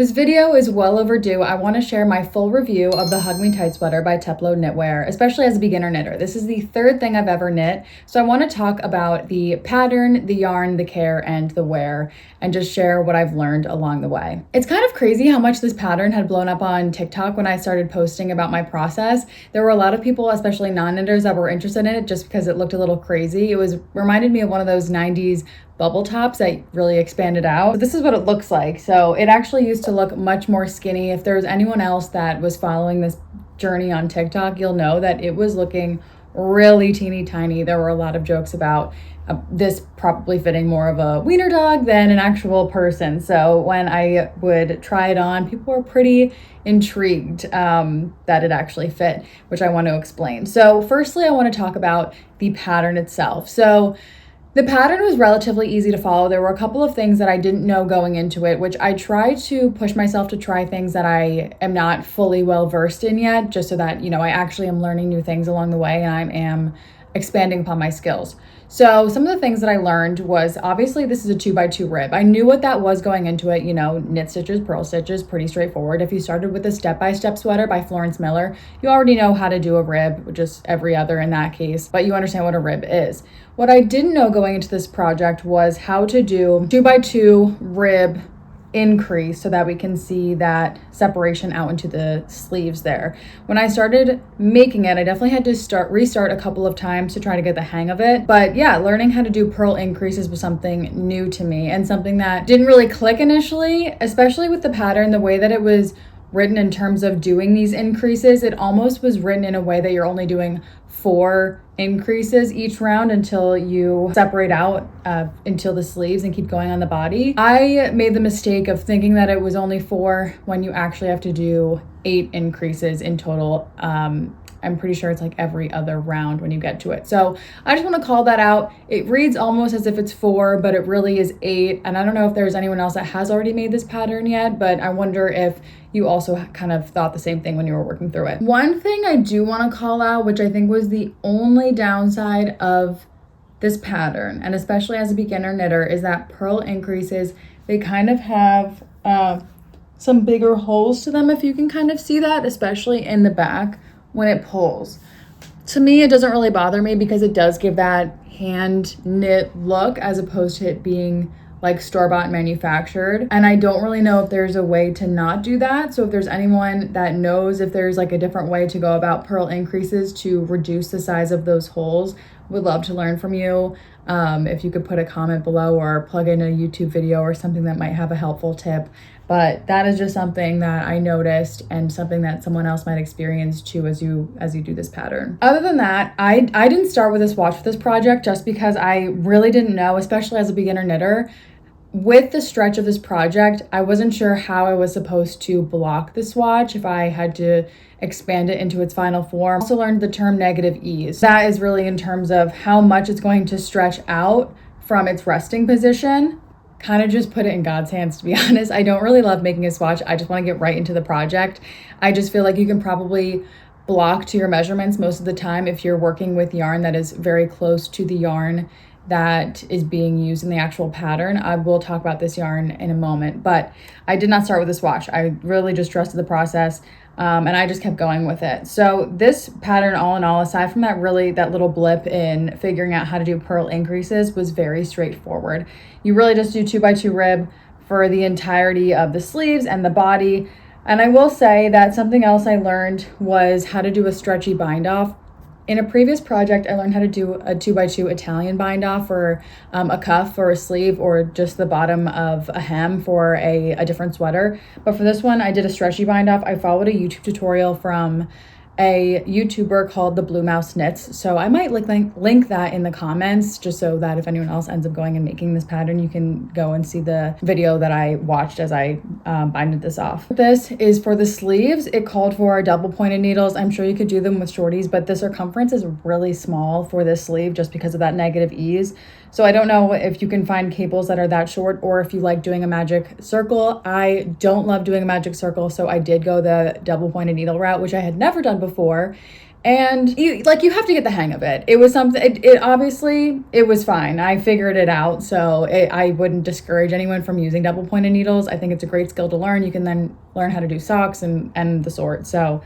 This video is well overdue. I want to share my full review of the Hug Me Tight sweater by TeploKnitwear, especially as a beginner knitter. This is the third thing I've ever knit, so I want to talk about the pattern, the yarn, the care, and the wear, and just share what I've learned along the way. It's kind of crazy how much this pattern had blown up on TikTok when I started posting about my process. There were a lot of people, especially non-knitters, that were interested in it just because it looked a little crazy. It reminded me of one of those 90s bubble tops that really expanded out. But this is what it looks like. So it actually used to look much more skinny. If there was anyone else that was following this journey on TikTok, you'll know that it was looking really teeny tiny. There were a lot of jokes about this probably fitting more of a wiener dog than an actual person. So when I would try it on, people were pretty intrigued that it actually fit, which I want to explain. So firstly, I want to talk about the pattern itself. So the pattern was relatively easy to follow. There were a couple of things that I didn't know going into it, which I try to push myself to try things that I am not fully well versed in yet, just so that, I actually am learning new things along the way and I am expanding upon my skills. So some of the things that I learned was, obviously this is a 2x2 rib. I knew what that was going into it, knit stitches, purl stitches, pretty straightforward. If you started with a step-by-step sweater by Florence Miller, you already know how to do a rib, just every other in that case, but you understand what a rib is. What I didn't know going into this project was how to do 2x2 rib increase so that we can see that separation out into the sleeves there. When I started making it, I definitely had to restart a couple of times to try to get the hang of it. But yeah, learning how to do purl increases was something new to me and something that didn't really click initially, especially with the pattern, the way that it was written in terms of doing these increases. It almost was written in a way that you're only doing 4 increases each round until you separate out until the sleeves and keep going on the body. I made the mistake of thinking that it was only 4 when you actually have to do 8 increases in total. I'm pretty sure it's like every other round when you get to it. So I just want to call that out. It reads almost as if it's 4, but it really is 8. And I don't know if there's anyone else that has already made this pattern yet, but I wonder if you also kind of thought the same thing when you were working through it. One thing I do want to call out, which I think was the only downside of this pattern, and especially as a beginner knitter, is that purl increases, they kind of have some bigger holes to them, if you can kind of see that, especially in the back when it pulls. To me, it doesn't really bother me because it does give that hand knit look as opposed to it being like store-bought manufactured. And I don't really know if there's a way to not do that. So if there's anyone that knows if there's like a different way to go about purl increases to reduce the size of those holes, would love to learn from you. If you could put a comment below or plug in a YouTube video or something that might have a helpful tip. But that is just something that I noticed and something that someone else might experience too as you do this pattern. Other than that, I didn't start with a swatch for this project just because I really didn't know, especially as a beginner knitter. With the stretch of this project, I wasn't sure how I was supposed to block the swatch, if I had to expand it into its final form. I also learned the term negative ease. That is really in terms of how much it's going to stretch out from its resting position. Kind of just put it in God's hands, to be honest. I don't really love making a swatch. I just want to get right into the project. I just feel like you can probably block to your measurements most of the time if you're working with yarn that is very close to the yarn that is being used in the actual pattern. I will talk about this yarn in a moment, but I did not start with a swatch. I really just trusted the process. And I just kept going with it. So this pattern, all in all, aside from that little blip in figuring out how to do purl increases, was very straightforward. You really just do 2x2 rib for the entirety of the sleeves and the body. And I will say that something else I learned was how to do a stretchy bind off. In a previous project, I learned how to do a 2x2 Italian bind off for a cuff or a sleeve or just the bottom of a hem for a different sweater. But for this one, I did a stretchy bind off. I followed a YouTube tutorial from a YouTuber called the Blue Mouse Knits. So I might link that in the comments just so that if anyone else ends up going and making this pattern, you can go and see the video that I watched as I binded this off. This is for the sleeves. It called for double pointed needles. I'm sure you could do them with shorties, but the circumference is really small for this sleeve just because of that negative ease. So I don't know if you can find cables that are that short or if you like doing a magic circle. I don't love doing a magic circle, so I did go the double pointed needle route, which I had never done before. And you have to get the hang of it. It was something, it obviously, it was fine. I figured it out. So I wouldn't discourage anyone from using double pointed needles. I think it's a great skill to learn. You can then learn how to do socks and the sort. So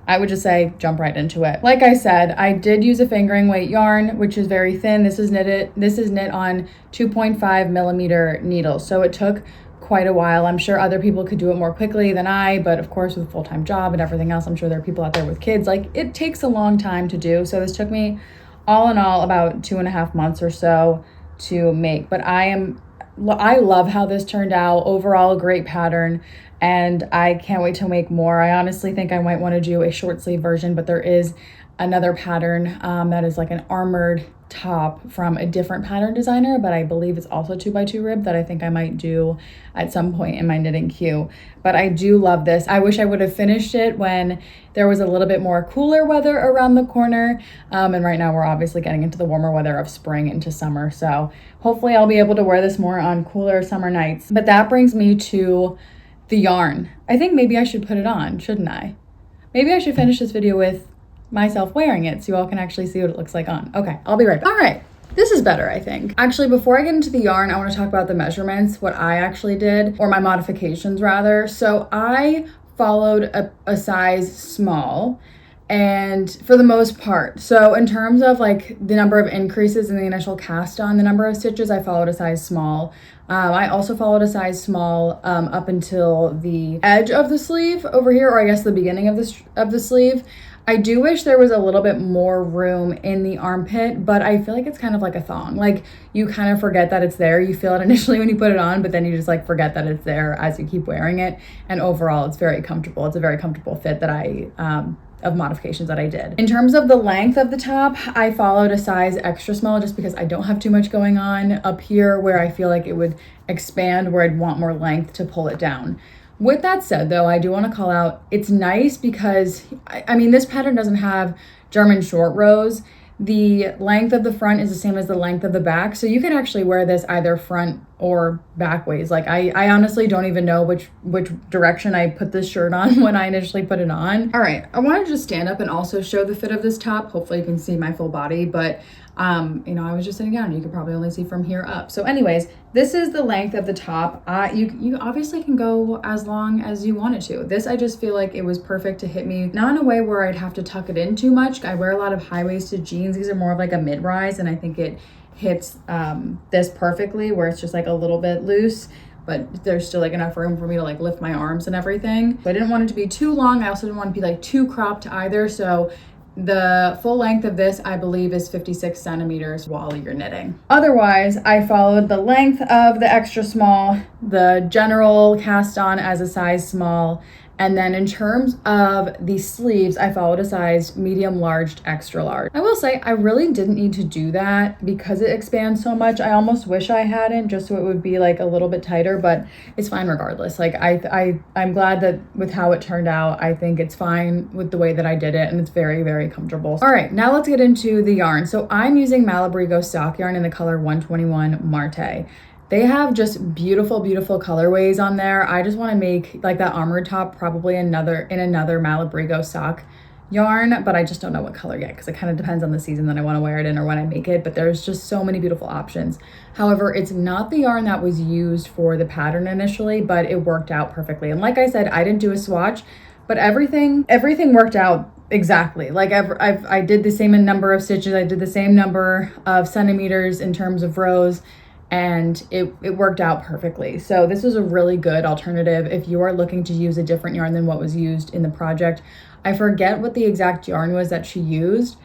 I would just say jump right into it. Like I said, I did use a fingering weight yarn, which is very thin. This is knit on 2.5 millimeter needles. So it took quite a while. I'm sure other people could do it more quickly than I, but of course with a full-time job and everything else, I'm sure there are people out there with kids. Like, it takes a long time to do. So this took me all in all about 2.5 months or so to make. But I love how this turned out. Overall, a great pattern, and I can't wait to make more. I honestly think I might want to do a short sleeve version, but there is another pattern that is like an armored top from a different pattern designer, but I believe it's also 2x2 rib that I think I might do at some point in my knitting queue. But I do love this. I wish I would have finished it when there was a little bit more cooler weather around the corner. And right now we're obviously getting into the warmer weather of spring into summer. So hopefully I'll be able to wear this more on cooler summer nights. But that brings me to the yarn. I think maybe I should put it on, shouldn't I? Maybe I should finish this video with myself wearing it so you all can actually see what it looks like on. Okay, I'll be right back. All right, this is better, I think. Actually, before I get into the yarn, I want to talk about the measurements, what I actually did, or my modifications rather. So I followed a size small, and for the most part. So in terms of like the number of increases in the initial cast on, the number of stitches, I followed a size small. I also followed a size small up until the edge of the sleeve over here, or I guess the beginning of the sleeve. I do wish there was a little bit more room in the armpit, but I feel like it's kind of like a thong. Like, you kind of forget that it's there. You feel it initially when you put it on, but then you just like forget that it's there as you keep wearing it. And overall, it's very comfortable. It's a very comfortable fit that of modifications that I did. In terms of the length of the top, I followed a size extra small just because I don't have too much going on up here where I feel like it would expand, where I'd want more length to pull it down. With that said, though, I do want to call out, it's nice because, I mean, this pattern doesn't have German short rows. The length of the front is the same as the length of the back. So you can actually wear this either front or back ways. Like, I honestly don't even know which direction I put this shirt on when I initially put it on. All right, I want to just stand up and also show the fit of this top. Hopefully you can see my full body, but you know, I was just sitting down. You could probably only see from here up. So anyways, this is the length of the top. You obviously can go as long as you wanted to. This, I just feel like it was perfect to hit me, not in a way where I'd have to tuck it in too much. I wear a lot of high-waisted jeans. These are more of like a mid-rise, and I think it hits this perfectly, where it's just like a little bit loose, but there's still like enough room for me to like lift my arms and everything. So I didn't want it to be too long. I also didn't want to be like too cropped either. So the full length of this, I believe, is 56 centimeters while you're knitting. Otherwise, I followed the length of the extra small, the general cast on as a size small, and then in terms of the sleeves, I followed a size medium large, extra large. I will say I really didn't need to do that because it expands so much. I almost wish I hadn't, just so it would be like a little bit tighter, but it's fine regardless. Like, I'm glad that with how it turned out, I think it's fine with the way that I did it, and it's very, very comfortable. All right, now let's get into the yarn. So I'm using malabrigo sock yarn in the color 121 Marte. They have just beautiful, beautiful colorways on there. I just want to make like that armored top probably in another malabrigo sock yarn, but I just don't know what color yet because it kind of depends on the season that I want to wear it in or when I make it, but there's just so many beautiful options. However, it's not the yarn that was used for the pattern initially, but it worked out perfectly. And like I said, I didn't do a swatch, but everything worked out exactly. Like I did the same number of stitches. I did the same number of centimeters in terms of rows, and it worked out perfectly. So this was a really good alternative if you are looking to use a different yarn than what was used in the project. I forget what the exact yarn was that she used,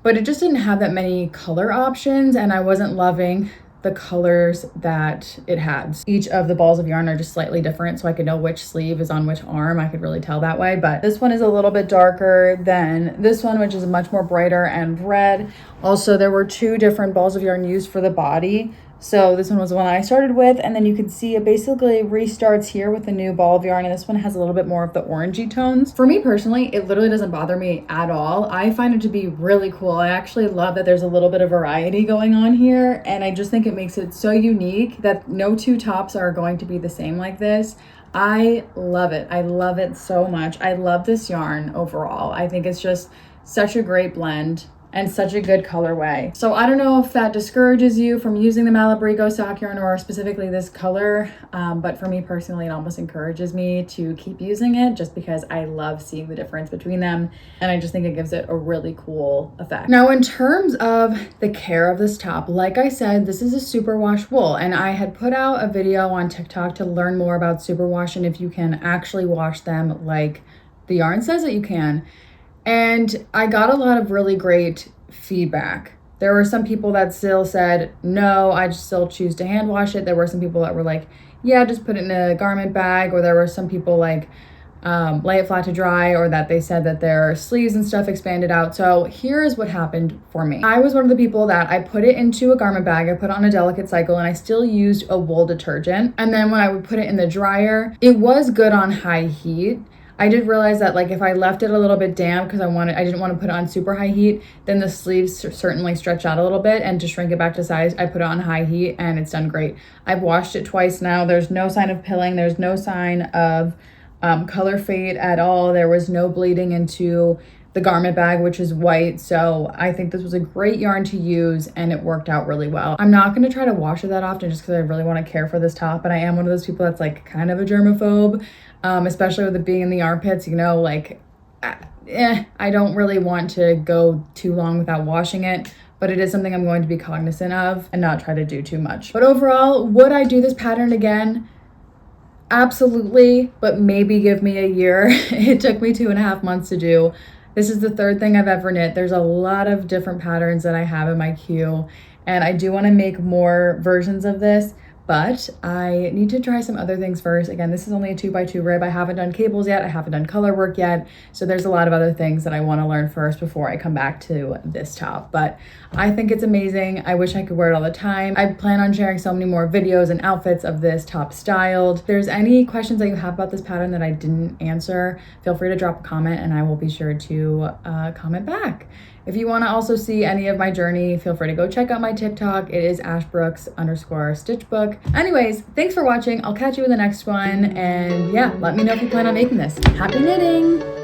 but it just didn't have that many color options, and I wasn't loving the colors that it had. Each of the balls of yarn are just slightly different, so I could know which sleeve is on which arm. I could really tell that way, but this one is a little bit darker than this one, which is much more brighter and red. Also, there were two different balls of yarn used for the body. So this one was the one I started with, and then you can see it basically restarts here with a new ball of yarn, and this one has a little bit more of the orangey tones. For me personally, it literally doesn't bother me at all. I find it to be really cool. I actually love that there's a little bit of variety going on here, and I just think it makes it so unique that no two tops are going to be the same like this. I love it. I love it so much. I love this yarn overall. I think it's just such a great blend and such a good colorway. So I don't know if that discourages you from using the malabrigo sock yarn or specifically this color, but for me personally, it almost encourages me to keep using it just because I love seeing the difference between them, and I just think it gives it a really cool effect. Now, in terms of the care of this top, like I said, this is a superwash wool, and I had put out a video on TikTok to learn more about superwash and if you can actually wash them like the yarn says that you can. And I got a lot of really great feedback. There were some people that still said, no, I just still choose to hand wash it. There were some people that were like, yeah, just put it in a garment bag. Or there were some people like, lay it flat to dry, or that they said that their sleeves and stuff expanded out. So here is what happened for me. I was one of the people that I put it into a garment bag, I put it on a delicate cycle, and I still used a wool detergent. And then when I would put it in the dryer, it was good on high heat. I did realize that like if I left it a little bit damp because I didn't want to put it on super high heat, then the sleeves certainly stretch out a little bit, and to shrink it back to size, I put it on high heat and it's done great. I've washed it twice now. There's no sign of pilling. There's no sign of color fade at all. There was no bleeding into the garment bag, which is white. So I think this was a great yarn to use and it worked out really well. I'm not going to try to wash it that often just because I really want to care for this top, and I am one of those people that's like kind of a germaphobe. Especially with it being in the armpits, you know, like, I don't really want to go too long without washing it, but it is something I'm going to be cognizant of and not try to do too much. But overall, would I do this pattern again? Absolutely, but maybe give me a year. It took me 2.5 months to do. This is the third thing I've ever knit. There's a lot of different patterns that I have in my queue, and I do want to make more versions of this. But I need to try some other things first. Again, this is only a 2x2 rib. I haven't done cables yet. I haven't done color work yet. So there's a lot of other things that I want to learn first before I come back to this top. But I think it's amazing. I wish I could wear it all the time. I plan on sharing so many more videos and outfits of this top styled. If there's any questions that you have about this pattern that I didn't answer, feel free to drop a comment and I will be sure to comment back. If you want to also see any of my journey, feel free to go check out my TikTok. It is ashbrooks_stitchbook. Anyways, thanks for watching. I'll catch you in the next one. And yeah, let me know if you plan on making this. Happy knitting!